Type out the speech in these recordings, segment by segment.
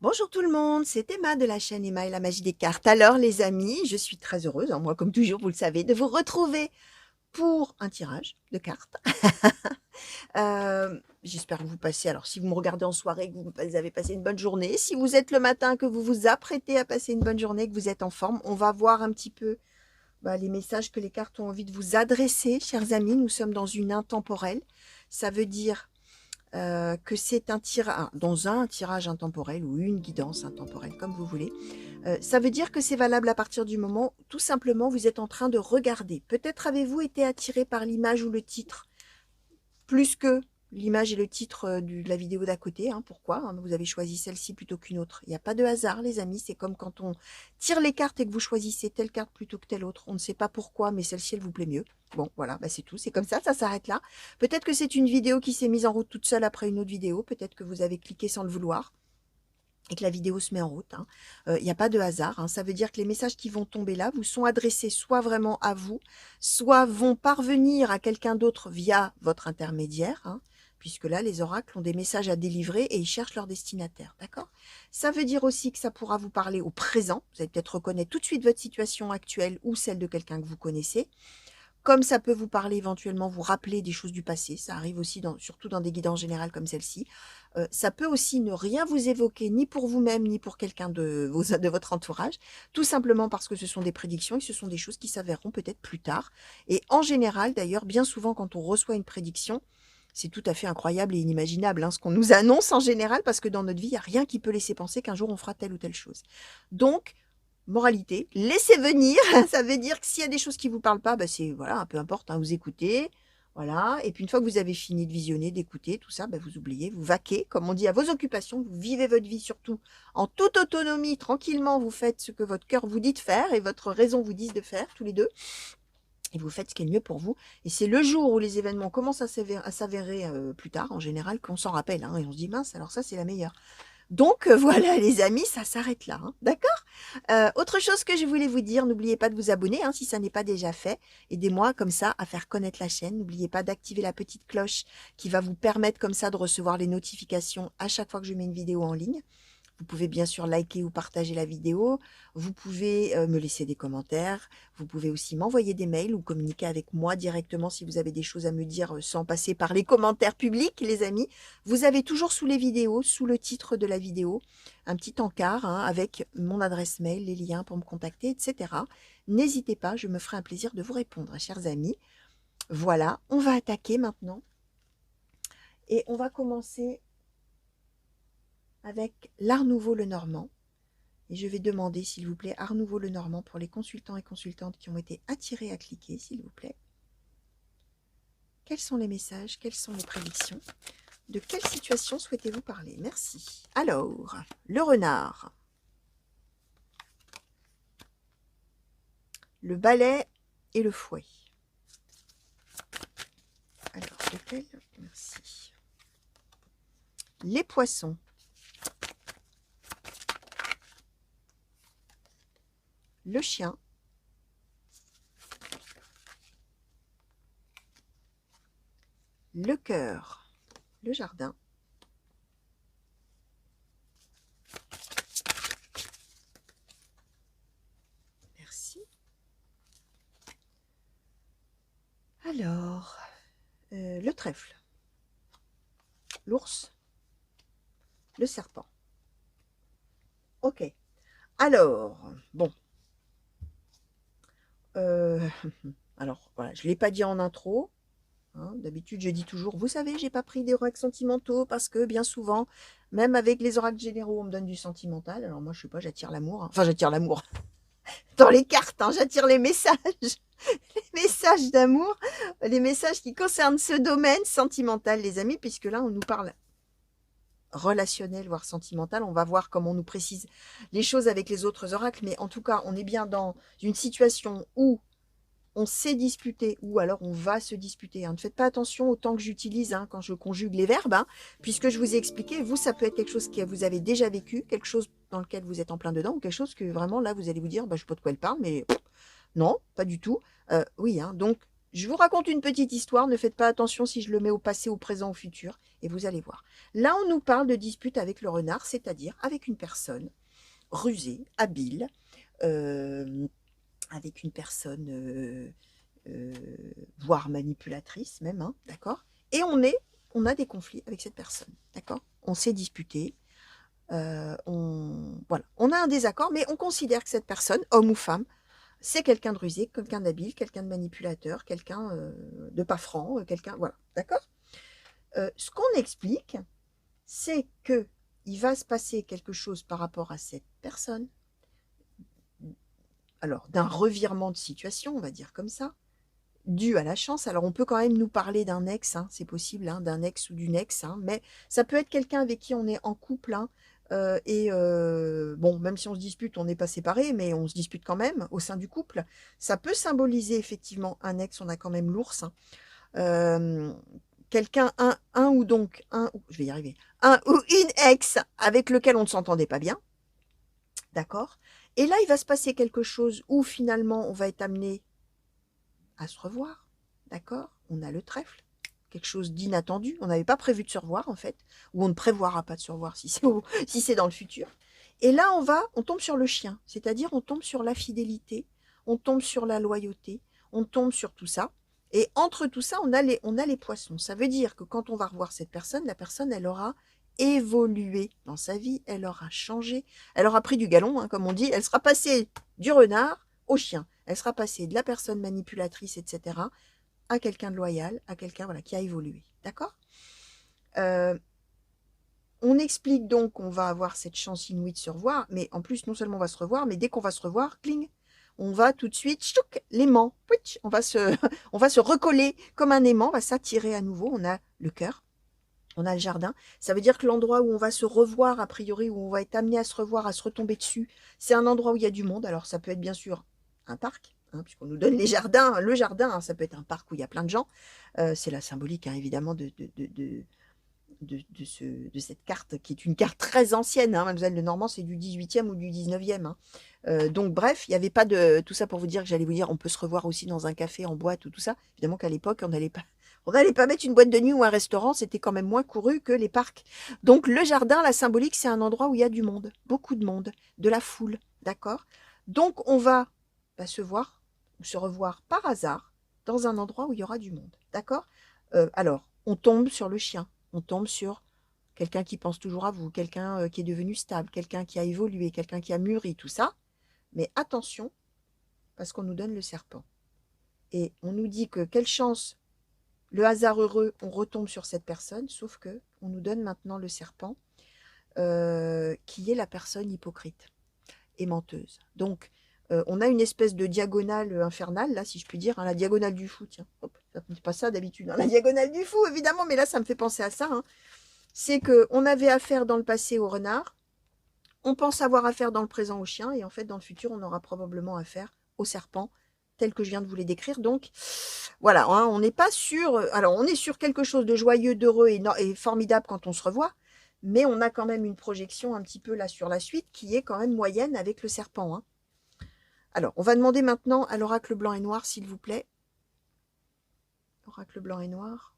Bonjour tout le monde, c'est Emma de la chaîne Emma et la magie des cartes. Alors les amis, je suis très heureuse, moi comme toujours vous le savez, de vous retrouver pour un tirage de cartes. J'espère que vous passez, alors si vous me regardez en soirée, que vous avez passé une bonne journée. Si vous êtes le matin, que vous vous apprêtez à passer une bonne journée, que vous êtes en forme, on va voir un petit peu les messages que les cartes ont envie de vous adresser, chers amis. Nous sommes dans une intemporelle. Ça veut dire que c'est un tirage, dans un tirage intemporel ou une guidance intemporelle, comme vous voulez. Ça veut dire que c'est valable à partir du moment, tout simplement, vous êtes en train de regarder. Peut-être avez-vous été attiré par l'image ou le titre, plus que l'image et le titre de la vidéo d'à côté. Pourquoi vous avez choisi celle-ci plutôt qu'une autre? Il n'y a pas de hasard, les amis. C'est comme quand on tire les cartes et que vous choisissez telle carte plutôt que telle autre. On ne sait pas pourquoi, mais celle-ci, elle vous plaît mieux. Bon, voilà, c'est tout. C'est comme ça s'arrête là. Peut-être que c'est une vidéo qui s'est mise en route toute seule après une autre vidéo. Peut-être que vous avez cliqué sans le vouloir et que la vidéo se met en route. Il n'y a pas de hasard. Ça veut dire que les messages qui vont tomber là vous sont adressés soit vraiment à vous, soit vont parvenir à quelqu'un d'autre via votre intermédiaire, puisque là, les oracles ont des messages à délivrer et ils cherchent leur destinataire. D'accord? Ça veut dire aussi que ça pourra vous parler au présent. Vous allez peut-être reconnaître tout de suite votre situation actuelle ou celle de quelqu'un que vous connaissez. Comme ça peut vous parler éventuellement, vous rappeler des choses du passé, ça arrive aussi surtout dans des guidances générales comme celle-ci. Ça peut aussi ne rien vous évoquer, ni pour vous-même, ni pour quelqu'un de votre entourage, tout simplement parce que ce sont des prédictions et ce sont des choses qui s'avéreront peut-être plus tard. Et en général, d'ailleurs, bien souvent quand on reçoit une prédiction, c'est tout à fait incroyable et inimaginable ce qu'on nous annonce en général, parce que dans notre vie, il n'y a rien qui peut laisser penser qu'un jour on fera telle ou telle chose. Donc, moralité, laissez venir. Ça veut dire que s'il y a des choses qui vous parlent pas, c'est voilà, peu importe, vous écoutez, voilà. Et puis une fois que vous avez fini de visionner, d'écouter tout ça, vous oubliez, vous vaquez, comme on dit, à vos occupations, vous vivez votre vie surtout en toute autonomie, tranquillement. Vous faites ce que votre cœur vous dit de faire et votre raison vous dit de faire, tous les deux. Et vous faites ce qui est le mieux pour vous. Et c'est le jour où les événements commencent à s'avérer plus tard, en général, qu'on s'en rappelle. Et on se dit, mince, alors ça, c'est la meilleure. Donc voilà les amis, ça s'arrête là, d'accord? Autre chose que je voulais vous dire, n'oubliez pas de vous abonner si ça n'est pas déjà fait. Aidez-moi comme ça à faire connaître la chaîne. N'oubliez pas d'activer la petite cloche qui va vous permettre comme ça de recevoir les notifications à chaque fois que je mets une vidéo en ligne. Vous pouvez bien sûr liker ou partager la vidéo. Vous pouvez me laisser des commentaires. Vous pouvez aussi m'envoyer des mails ou communiquer avec moi directement si vous avez des choses à me dire sans passer par les commentaires publics, les amis. Vous avez toujours sous les vidéos, sous le titre de la vidéo, un petit encart avec mon adresse mail, les liens pour me contacter, etc. N'hésitez pas, je me ferai un plaisir de vous répondre, chers amis. Voilà, on va attaquer maintenant. Et on va commencer avec l'Art Nouveau le Normand. Et je vais demander, s'il vous plaît, Art Nouveau le Normand pour les consultants et consultantes qui ont été attirés à cliquer, s'il vous plaît. Quels sont les messages? Quelles sont les prédictions? De quelle situation souhaitez-vous parler? Merci. Alors, le renard. Le balai et le fouet. Alors, lequel? Merci. Les poissons. Le chien. Le cœur. Le jardin. Merci. Alors, le trèfle. L'ours. Le serpent. Ok. Alors, bon. Alors, voilà, je ne l'ai pas dit en intro. D'habitude, je dis toujours, vous savez, j'ai pas pris des oracles sentimentaux parce que bien souvent, même avec les oracles généraux, on me donne du sentimental. Alors moi, je sais pas, j'attire l'amour. Enfin, j'attire l'amour dans les cartes. J'attire les messages, les messages d'amour, les messages qui concernent ce domaine sentimental, les amis, puisque là, on nous parle relationnel, voire sentimental. On va voir comment on nous précise les choses avec les autres oracles. Mais en tout cas, on est bien dans une situation où on s'est disputé ou alors on va se disputer. Ne faites pas attention au temps que j'utilise quand je conjugue les verbes, puisque je vous ai expliqué, vous, ça peut être quelque chose que vous avez déjà vécu, quelque chose dans lequel vous êtes en plein dedans, ou quelque chose que vraiment, là, vous allez vous dire, je ne sais pas de quoi elle parle, mais non, pas du tout. Oui, donc, Je vous raconte une petite histoire, ne faites pas attention si je le mets au passé, au présent, au futur, et vous allez voir. Là, on nous parle de dispute avec le renard, c'est-à-dire avec une personne rusée, habile, euh, avec une personne, voire manipulatrice même, hein, d'accord. Et on a des conflits avec cette personne, d'accord. On s'est disputé, voilà, on a un désaccord, mais on considère que cette personne, homme ou femme, c'est quelqu'un de rusé, quelqu'un d'habile, quelqu'un de manipulateur, quelqu'un de pas franc, quelqu'un, voilà, d'accord. Ce qu'on explique, c'est que il va se passer quelque chose par rapport à cette personne, alors d'un revirement de situation, on va dire comme ça, dû à la chance. Alors on peut quand même nous parler d'un ex, hein, c'est possible, hein, d'un ex ou d'une ex, hein, mais ça peut être quelqu'un avec qui on est en couple, hein, bon, même si on se dispute, on n'est pas séparés, mais on se dispute quand même au sein du couple. Ça peut symboliser effectivement un ex, on a quand même l'ours, hein. Euh, Quelqu'un, un ou donc, je vais y arriver, un ou une ex avec lequel on ne s'entendait pas bien, d'accord. Et là, il va se passer quelque chose où finalement on va être amené à se revoir, d'accord. On a le trèfle, quelque chose d'inattendu. On n'avait pas prévu de se revoir en fait, ou on ne prévoira pas de se revoir si c'est si c'est dans le futur. Et là, on tombe sur le chien, c'est-à-dire on tombe sur la fidélité, on tombe sur la loyauté, on tombe sur tout ça. Et entre tout ça, on a les poissons. Ça veut dire que quand on va revoir cette personne, la personne, elle aura évolué dans sa vie, elle aura changé, elle aura pris du galon, hein, comme on dit, elle sera passée du renard au chien. Elle sera passée de la personne manipulatrice, etc., à quelqu'un de loyal, à quelqu'un voilà, qui a évolué. D'accord. euh, On explique donc qu'on va avoir cette chance inouïe de se revoir, mais en plus, non seulement on va se revoir, mais dès qu'on va se revoir, cling, on va tout de suite, chouc, l'aimant, on va on va se recoller comme un aimant, on va s'attirer à nouveau. On a le cœur, on a le jardin. Ça veut dire que l'endroit où on va se revoir, a priori, où on va être amené à se revoir, à se retomber dessus, c'est un endroit où il y a du monde. Alors ça peut être bien sûr un parc, hein, puisqu'on nous donne les jardins, le jardin, hein, ça peut être un parc où il y a plein de gens. C'est la symbolique, hein, évidemment, de cette carte, qui est une carte très ancienne, hein, Mademoiselle Lenormand, c'est du 18e ou du 19e. Hein. Donc bref, il n'y avait pas de... Tout ça pour vous dire que j'allais vous dire, on peut se revoir aussi dans un café, en boîte ou tout ça. Évidemment qu'à l'époque, on n'allait pas mettre une boîte de nuit ou un restaurant, c'était quand même moins couru que les parcs. Donc le jardin, la symbolique, c'est un endroit où il y a du monde, beaucoup de monde, de la foule, d'accord. Donc on va se voir, ou se revoir par hasard, dans un endroit où il y aura du monde, d'accord. Alors, on tombe sur le chien, on tombe sur quelqu'un qui pense toujours à vous, quelqu'un qui est devenu stable, quelqu'un qui a évolué, quelqu'un qui a mûri, tout ça. Mais attention, parce qu'on nous donne le serpent. Et on nous dit que quelle chance, le hasard heureux, on retombe sur cette personne, sauf que on nous donne maintenant le serpent, qui est la personne hypocrite et menteuse. Donc, on a une espèce de diagonale infernale, là, si je puis dire, hein, la diagonale du fou, tiens. Hop, ça ne pas ça d'habitude, hein, la diagonale du fou, évidemment, mais là, ça me fait penser à ça, hein. C'est qu'on avait affaire dans le passé au renard, on pense avoir affaire dans le présent au chien, et en fait, dans le futur, on aura probablement affaire au serpent, tel que je viens de vous les décrire. Donc, voilà, hein, on n'est pas sûr. Alors, on est sur quelque chose de joyeux, d'heureux et formidable quand on se revoit, mais on a quand même une projection un petit peu là sur la suite qui est quand même moyenne avec le serpent. Hein. Alors, on va demander maintenant à l'oracle blanc et noir, s'il vous plaît. Oracle blanc et noir,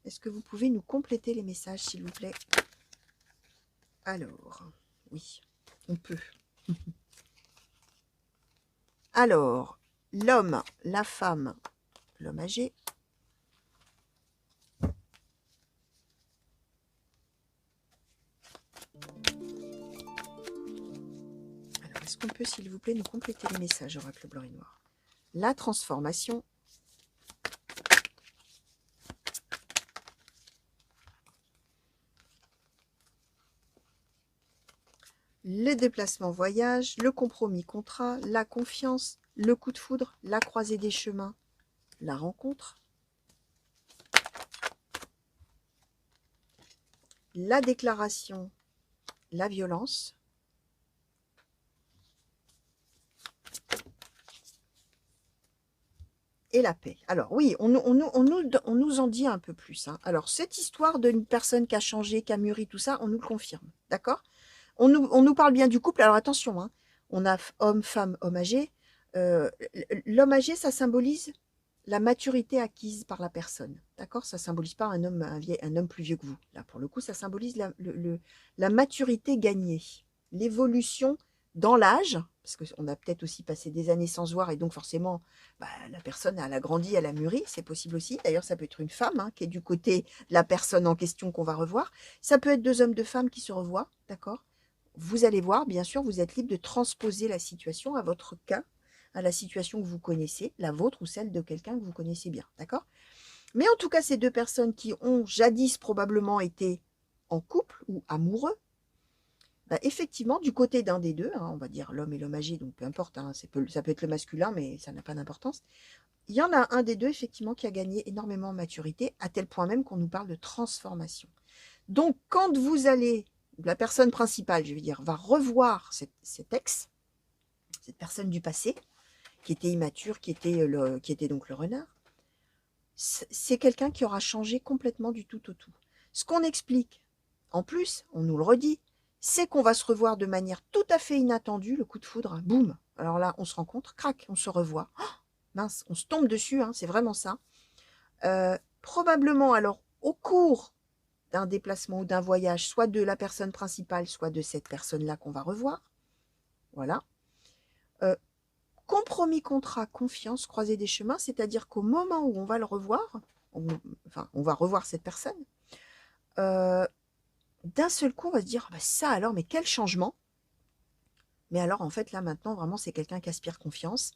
est-ce que vous pouvez nous compléter les messages, s'il vous plaît? Alors, oui, on peut. Alors, l'homme, la femme, l'homme âgé. Alors, est-ce qu'on peut, s'il vous plaît, nous compléter les messages, oracle blanc et noir? La transformation. Le déplacement voyage, le compromis contrat, la confiance, le coup de foudre, la croisée des chemins, la rencontre, la déclaration, la violence, et la paix. Alors oui, on nous en dit un peu plus. Hein. Alors cette histoire d'une personne qui a changé, qui a mûri, tout ça, on nous le confirme. D'accord. On nous parle bien du couple. Alors attention, hein, on a homme, femme, homme âgé. L'homme âgé, ça symbolise la maturité acquise par la personne. D'accord? Ça symbolise pas un homme plus vieux que vous. Là, pour le coup, ça symbolise la maturité gagnée, l'évolution dans l'âge, parce qu'on a peut-être aussi passé des années sans se voir, et donc forcément, bah, la personne, elle a grandi, elle a mûri, c'est possible aussi. D'ailleurs, ça peut être une femme hein, qui est du côté de la personne en question qu'on va revoir. Ça peut être deux hommes, deux femmes qui se revoient, d'accord? Vous allez voir, bien sûr, vous êtes libre de transposer la situation à votre cas, à la situation que vous connaissez, la vôtre ou celle de quelqu'un que vous connaissez bien, d'accord? Mais en tout cas, ces deux personnes qui ont jadis probablement été en couple ou amoureux, bah, effectivement, du côté d'un des deux, hein, on va dire l'homme et l'homme âgé, donc peu importe, hein, ça peut être le masculin, mais ça n'a pas d'importance. Il y en a un des deux, effectivement, qui a gagné énormément en maturité, à tel point même qu'on nous parle de transformation. Donc, quand vous allez, la personne principale, je veux dire, va revoir cet ex, cette personne du passé, qui était immature, qui était donc le renard, c'est quelqu'un qui aura changé complètement du tout au tout. Ce qu'on explique, en plus, on nous le redit, c'est qu'on va se revoir de manière tout à fait inattendue, le coup de foudre, boum. Alors là, on se rencontre, crac, on se revoit. Oh, mince, on se tombe dessus, hein, c'est vraiment ça. Probablement, alors, au cours d'un déplacement ou d'un voyage, soit de la personne principale, soit de cette personne-là qu'on va revoir. Voilà. Compromis, contrat, confiance, croisée des chemins, c'est-à-dire qu'au moment où on va le revoir, on va revoir cette personne, d'un seul coup, on va se dire, bah ça alors, mais quel changement! Mais alors, en fait, là, maintenant, vraiment, c'est quelqu'un qui aspire confiance.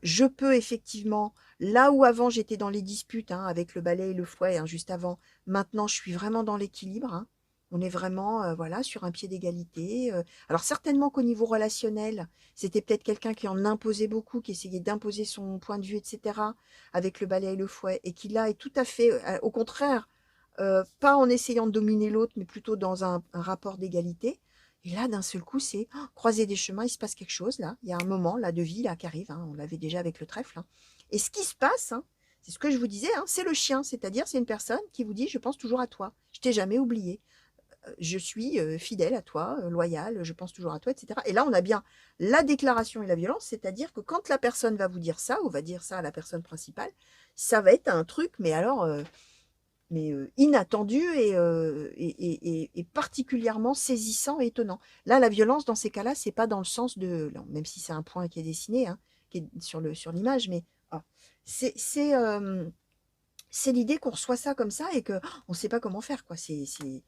Je peux effectivement, là où avant, j'étais dans les disputes hein, avec le balai et le fouet, hein, juste avant, maintenant, je suis vraiment dans l'équilibre. Hein. On est vraiment voilà, sur un pied d'égalité. Alors, certainement qu'au niveau relationnel, c'était peut-être quelqu'un qui en imposait beaucoup, qui essayait d'imposer son point de vue, etc., avec le balai et le fouet, et qui, là, est tout à fait, au contraire, pas en essayant de dominer l'autre, mais plutôt dans un rapport d'égalité. Et là, d'un seul coup, c'est croiser des chemins, il se passe quelque chose là. Il y a un moment là de vie là qui arrive. Hein, on l'avait déjà avec le trèfle. Hein. Et ce qui se passe, hein, c'est ce que je vous disais, hein, c'est le chien, c'est-à-dire c'est une personne qui vous dit je pense toujours à toi, je t'ai jamais oublié, je suis fidèle à toi, loyal, je pense toujours à toi, etc. Et là, on a bien la déclaration et la violence, c'est-à-dire que quand la personne va vous dire ça ou va dire ça à la personne principale, ça va être un truc, mais alors inattendu et particulièrement saisissant et étonnant. Là, la violence, dans ces cas-là, c'est pas dans le sens de, même si c'est un point qui est dessiné, hein, qui est sur l'image, mais ah, c'est l'idée qu'on reçoit ça comme ça et que on ne sait pas comment faire, quoi. C'est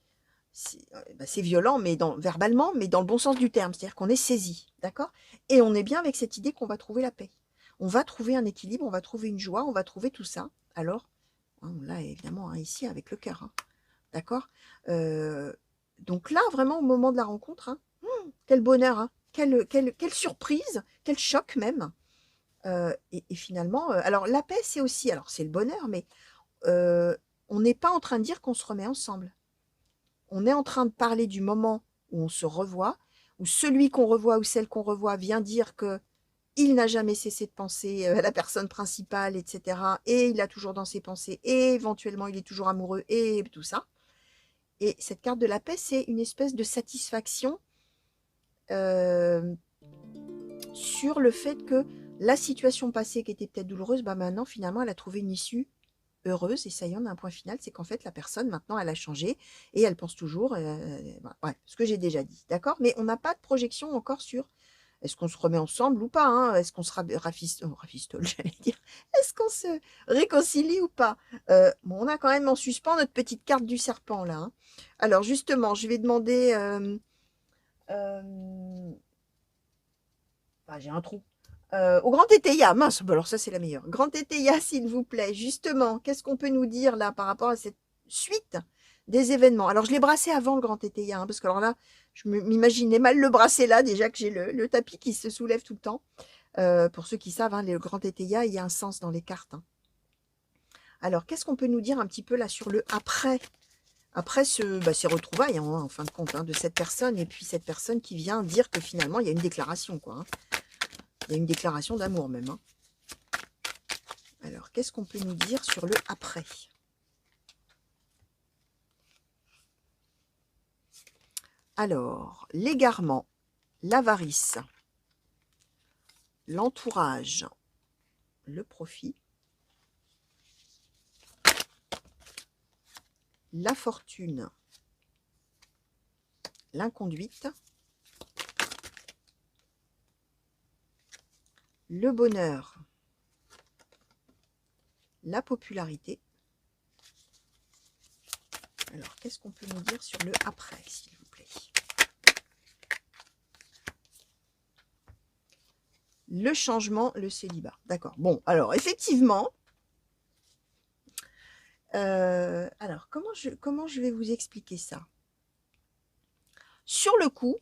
violent, mais verbalement, mais dans le bon sens du terme, c'est-à-dire qu'on est saisi, d'accord? Et on est bien avec cette idée qu'on va trouver la paix. On va trouver un équilibre, on va trouver une joie, on va trouver tout ça. Alors, là, évidemment, hein, ici, avec le cœur. Hein. D'accord donc là, vraiment, au moment de la rencontre, hein, quel bonheur, hein, quelle surprise, quel choc même. Et finalement, alors la paix, c'est aussi, alors c'est le bonheur, mais on n'est pas en train de dire qu'on se remet ensemble. On est en train de parler du moment où on se revoit, où celui qu'on revoit ou celle qu'on revoit vient dire que il n'a jamais cessé de penser à la personne principale, etc. Et il a toujours dans ses pensées, et éventuellement il est toujours amoureux, et tout ça. Et cette carte de la paix, c'est une espèce de satisfaction sur le fait que la situation passée qui était peut-être douloureuse, bah maintenant finalement elle a trouvé une issue heureuse et ça y est, on a un point final, c'est qu'en fait la personne maintenant elle a changé et elle pense toujours, ouais, ce que j'ai déjà dit, d'accord? Mais on n'a pas de projection encore sur est-ce qu'on se remet ensemble ou pas, hein? Est-ce qu'on se rafistole, j'allais dire, est-ce qu'on se réconcilie ou pas? Bon, on a quand même en suspens notre petite carte du serpent là. Hein. Alors justement, je vais demander. Ah, j'ai un trou. Au Grand Tétéia, mince, bah alors ça c'est la meilleure. Grand Tétéia, s'il vous plaît, justement, qu'est-ce qu'on peut nous dire là par rapport à cette suite des événements? Alors je l'ai brassé avant le Grand Tétéia, hein, parce que alors là, je m'imaginais mal le brasser là, déjà que j'ai le tapis qui se soulève tout le temps. Pour ceux qui savent, hein, le Grand Tétéia, il y a un sens dans les cartes. Hein. Alors, qu'est-ce qu'on peut nous dire un petit peu là sur le après ces retrouvailles, hein, en fin de compte, hein, de cette personne, et puis cette personne qui vient dire que finalement, il y a une déclaration, quoi. Hein. Il y a une déclaration d'amour même. Hein. Alors, qu'est-ce qu'on peut nous dire sur le après? Alors, l'égarement, l'avarice, l'entourage, le profit, la fortune, l'inconduite, le bonheur, la popularité. Alors, qu'est-ce qu'on peut nous dire sur le après, s'il vous plaît? Le changement, le célibat. D'accord. Bon, alors, effectivement, alors, comment je vais vous expliquer ça? Sur le coup,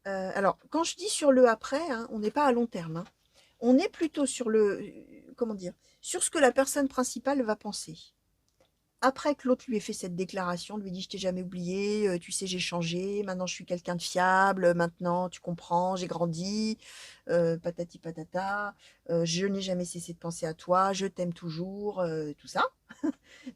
alors, quand je dis sur le après, hein, on n'est pas à long terme, hein. On est plutôt sur le, comment dire, sur ce que la personne principale va penser. Après que l'autre lui ait fait cette déclaration, lui dit: «Je t'ai jamais oublié, tu sais, j'ai changé, maintenant je suis quelqu'un de fiable, maintenant tu comprends, j'ai grandi, patati patata, je n'ai jamais cessé de penser à toi, je t'aime toujours», tout ça.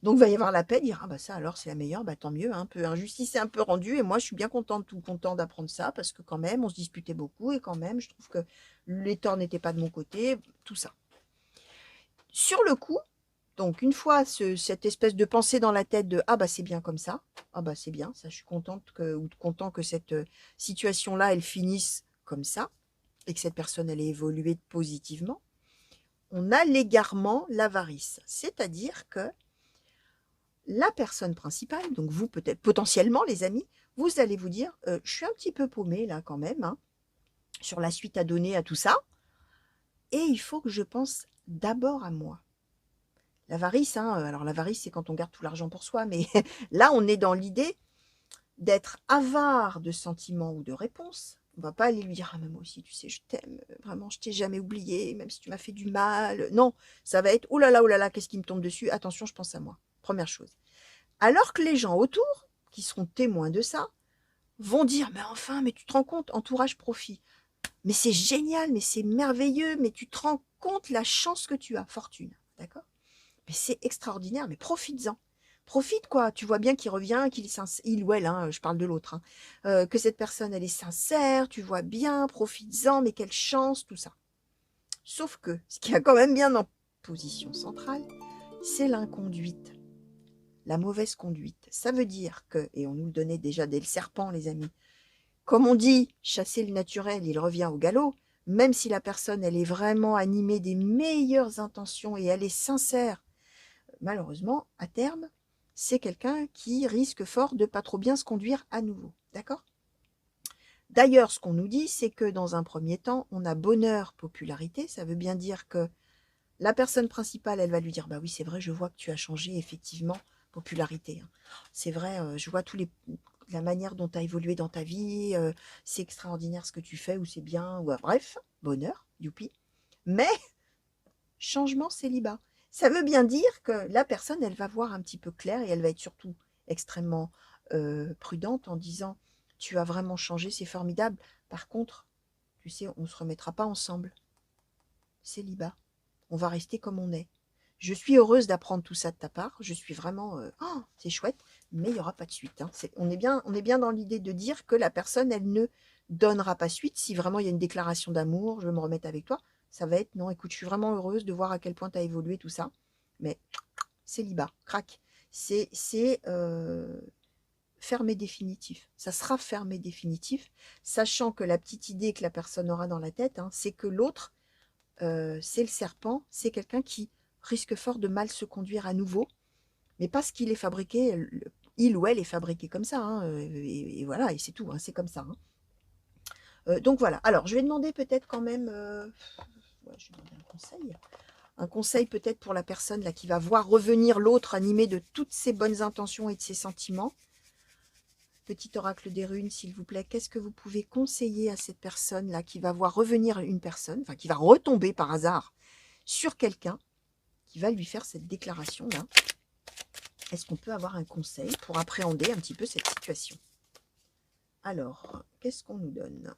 Donc, il va y avoir la paix, dire: «Ah bah ça alors c'est la meilleure, bah tant mieux, hein, un peu injustice est un peu rendue et moi je suis bien contente, tout content d'apprendre ça parce que quand même on se disputait beaucoup et quand même je trouve que les torts n'étaient pas de mon côté», tout ça. Sur le coup, donc une fois cette espèce de pensée dans la tête de: «Ah bah c'est bien comme ça, ah bah c'est bien, ça je suis contente que ou content que cette, situation-là elle finisse comme ça et que cette personne elle ait évolué positivement», on a l'égarement, l'avarice. C'est-à-dire que la personne principale, donc vous peut-être potentiellement les amis, vous allez vous dire: «Je suis un petit peu paumé là quand même, hein, sur la suite à donner à tout ça et il faut que je pense d'abord à moi». L'avarice, hein, alors l'avarice, c'est quand on garde tout l'argent pour soi, mais là, on est dans l'idée d'être avare de sentiments ou de réponses. On va pas aller lui dire: «Ah mais moi aussi, tu sais, je t'aime, vraiment, je t'ai jamais oublié, même si tu m'as fait du mal». Non, ça va être: oh là là, qu'est-ce qui me tombe dessus? Attention, je pense à moi». Première chose. Alors que les gens autour, qui seront témoins de ça, vont dire: «Mais enfin, mais tu te rends compte, entourage profit. Mais c'est génial, mais c'est merveilleux, mais tu te rends compte la chance que tu as, fortune». D'accord? Mais c'est extraordinaire, mais profites-en. Profite quoi, tu vois bien qu'il revient, qu'il est sincère, il ou elle, hein, je parle de l'autre, hein, que cette personne elle est sincère, tu vois bien, profites-en, mais quelle chance, tout ça. Sauf que, ce qui a quand même bien en position centrale, c'est l'inconduite, la mauvaise conduite. Ça veut dire que, et on nous le donnait déjà dès le serpent les amis, comme on dit, chasser le naturel, il revient au galop, même si la personne elle est vraiment animée des meilleures intentions et elle est sincère, malheureusement, à terme, c'est quelqu'un qui risque fort de pas trop bien se conduire à nouveau. D'accord? D'ailleurs, ce qu'on nous dit, c'est que dans un premier temps, on a bonheur, popularité. Ça veut bien dire que la personne principale, elle va lui dire: «Bah oui, c'est vrai, je vois que tu as changé, effectivement, popularité, hein. C'est vrai, je vois la manière dont tu as évolué dans ta vie, c'est extraordinaire ce que tu fais, ou c'est bien, ou bref, bonheur, youpi. Mais changement, célibat. Ça veut bien dire que la personne, elle va voir un petit peu clair et elle va être surtout extrêmement prudente en disant: «Tu as vraiment changé, c'est formidable. Par contre, tu sais, on ne se remettra pas ensemble. Célibat. On va rester comme on est. Je suis heureuse d'apprendre tout ça de ta part. Je suis vraiment, oh, c'est chouette, mais il y aura pas de suite, hein». On est bien dans l'idée de dire que la personne, elle ne donnera pas suite. Si vraiment il y a une déclaration d'amour: «Je veux me remettre avec toi», ça va être: «Non, écoute, je suis vraiment heureuse de voir à quel point tu as évolué, tout ça, mais célibat, crac». C'est fermé définitif. Ça sera fermé définitif, sachant que la petite idée que la personne aura dans la tête, hein, c'est que l'autre, c'est le serpent, c'est quelqu'un qui risque fort de mal se conduire à nouveau, mais parce qu'il est fabriqué, il ou elle est fabriqué comme ça, hein, et voilà, et c'est tout, hein, c'est comme ça, hein. Donc voilà. Alors, je vais demander peut-être quand même, ouais, je vais demander un conseil peut-être pour la personne là qui va voir revenir l'autre animé de toutes ses bonnes intentions et de ses sentiments. Petit oracle des runes, s'il vous plaît, qu'est-ce que vous pouvez conseiller à cette personne-là qui va voir revenir une personne, enfin qui va retomber par hasard sur quelqu'un qui va lui faire cette déclaration-là? Est-ce qu'on peut avoir un conseil pour appréhender un petit peu cette situation? Alors, qu'est-ce qu'on nous donne?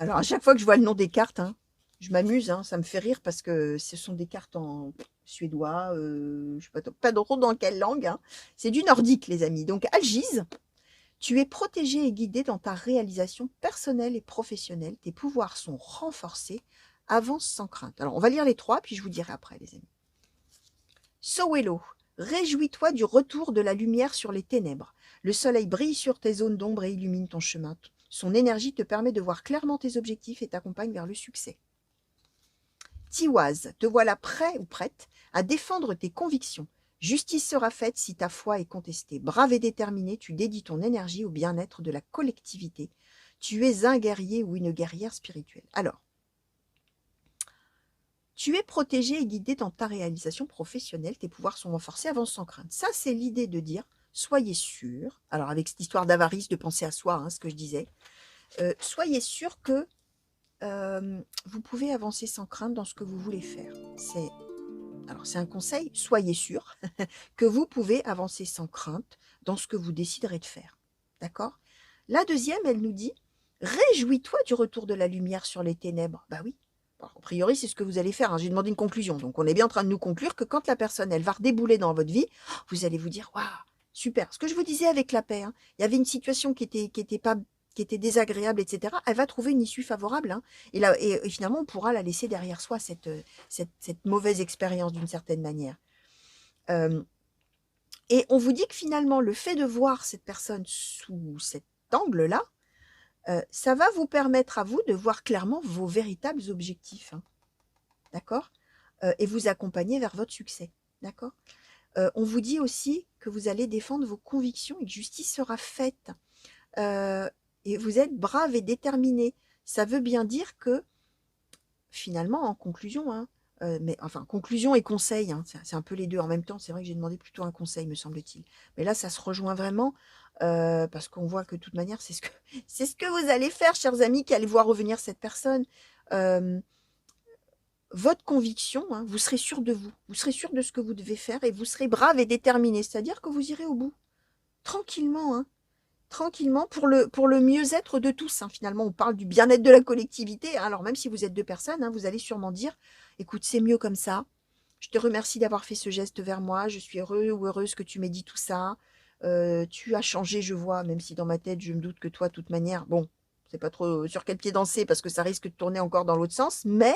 Alors, à chaque fois que je vois le nom des cartes, hein, je m'amuse, hein, ça me fait rire parce que ce sont des cartes en suédois, je ne sais pas trop dans quelle langue, hein. C'est du nordique, les amis. Donc, Algise, tu es protégé et guidé dans ta réalisation personnelle et professionnelle. Tes pouvoirs sont renforcés. avance sans crainte. Alors, on va lire les 3, puis je vous dirai après, les amis. Sowelo, réjouis-toi du retour de la lumière sur les ténèbres. Le soleil brille sur tes zones d'ombre et illumine ton chemin. Son énergie te permet de voir clairement tes objectifs et t'accompagne vers le succès. Tiwaz, te voilà prêt ou prête à défendre tes convictions. Justice sera faite si ta foi est contestée. Brave et déterminé, tu dédies ton énergie au bien-être de la collectivité. Tu es un guerrier ou une guerrière spirituelle. Alors, tu es protégé et guidé dans ta réalisation professionnelle. Tes pouvoirs sont renforcés, avance sans crainte. Ça, c'est l'idée de dire, soyez sûr, alors avec cette histoire d'avarice, de penser à soi, ce que je disais, soyez sûr que vous pouvez avancer sans crainte dans ce que vous voulez faire. C'est un conseil, soyez sûr que vous pouvez avancer sans crainte dans ce que vous déciderez de faire. D'accord? La deuxième, elle nous dit, réjouis-toi du retour de la lumière sur les ténèbres. Bah oui. Bon, a priori, c'est ce que vous allez faire. J'ai demandé une conclusion. Donc, on est bien en train de nous conclure que quand la personne, elle va redébouler dans votre vie, vous allez vous dire, waouh, super. Ce que je vous disais avec la paix, il y avait une situation qui était désagréable, etc., elle va trouver une issue favorable. Et finalement, on pourra la laisser derrière soi, cette mauvaise expérience d'une certaine manière. Et on vous dit que finalement, le fait de voir cette personne sous cet angle-là, ça va vous permettre à vous de voir clairement vos véritables objectifs. D'accord? Et vous accompagner vers votre succès. D'accord? On vous dit aussi que vous allez défendre vos convictions et que justice sera faite. Et vous êtes brave et déterminé. Ça veut bien dire que, finalement, en conclusion, conclusion et conseil, c'est un peu les deux en même temps. C'est vrai que j'ai demandé plutôt un conseil, me semble-t-il. Mais là, ça se rejoint vraiment, parce qu'on voit que de toute manière, c'est ce que vous allez faire, chers amis, qui allez voir revenir cette personne. Votre conviction, vous serez sûr de vous. Vous serez sûr de ce que vous devez faire et vous serez brave et déterminé. C'est-à-dire que vous irez au bout. Tranquillement, tranquillement, pour le mieux-être de tous. Finalement, on parle du bien-être de la collectivité. Alors, même si vous êtes 2 personnes, vous allez sûrement dire, écoute, c'est mieux comme ça. Je te remercie d'avoir fait ce geste vers moi. Je suis heureux ou heureuse que tu m'aies dit tout ça. Tu as changé, je vois, même si dans ma tête, je me doute que toi, de toute manière, bon, je sais pas trop sur quel pied danser parce que ça risque de tourner encore dans l'autre sens, mais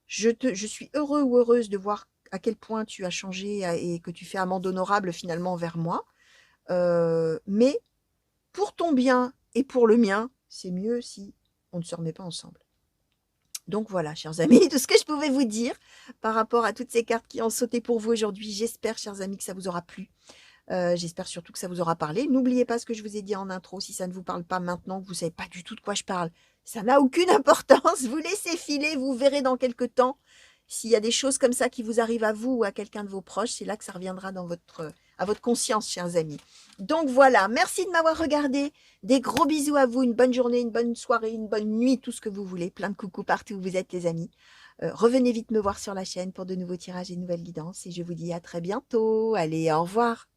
je suis heureux ou heureuse de voir à quel point tu as changé et que tu fais amende honorable finalement vers moi. Mais pour ton bien et pour le mien, c'est mieux si on ne se remet pas ensemble. Donc voilà, chers amis, tout ce que je pouvais vous dire par rapport à toutes ces cartes qui ont sauté pour vous aujourd'hui. J'espère, chers amis, que ça vous aura plu. J'espère surtout que ça vous aura parlé. N'oubliez pas ce que je vous ai dit en intro. Si ça ne vous parle pas maintenant, que vous ne savez pas du tout de quoi je parle, ça n'a aucune importance. Vous laissez filer, vous verrez dans quelques temps. S'il y a des choses comme ça qui vous arrivent à vous ou à quelqu'un de vos proches, c'est là que ça reviendra à votre conscience, chers amis. Donc voilà, merci de m'avoir regardé. Des gros bisous à vous, une bonne journée, une bonne soirée, une bonne nuit, tout ce que vous voulez. Plein de coucou partout où vous êtes, les amis. Revenez vite me voir sur la chaîne pour de nouveaux tirages et de nouvelles guidances. Et je vous dis à très bientôt. Allez, au revoir.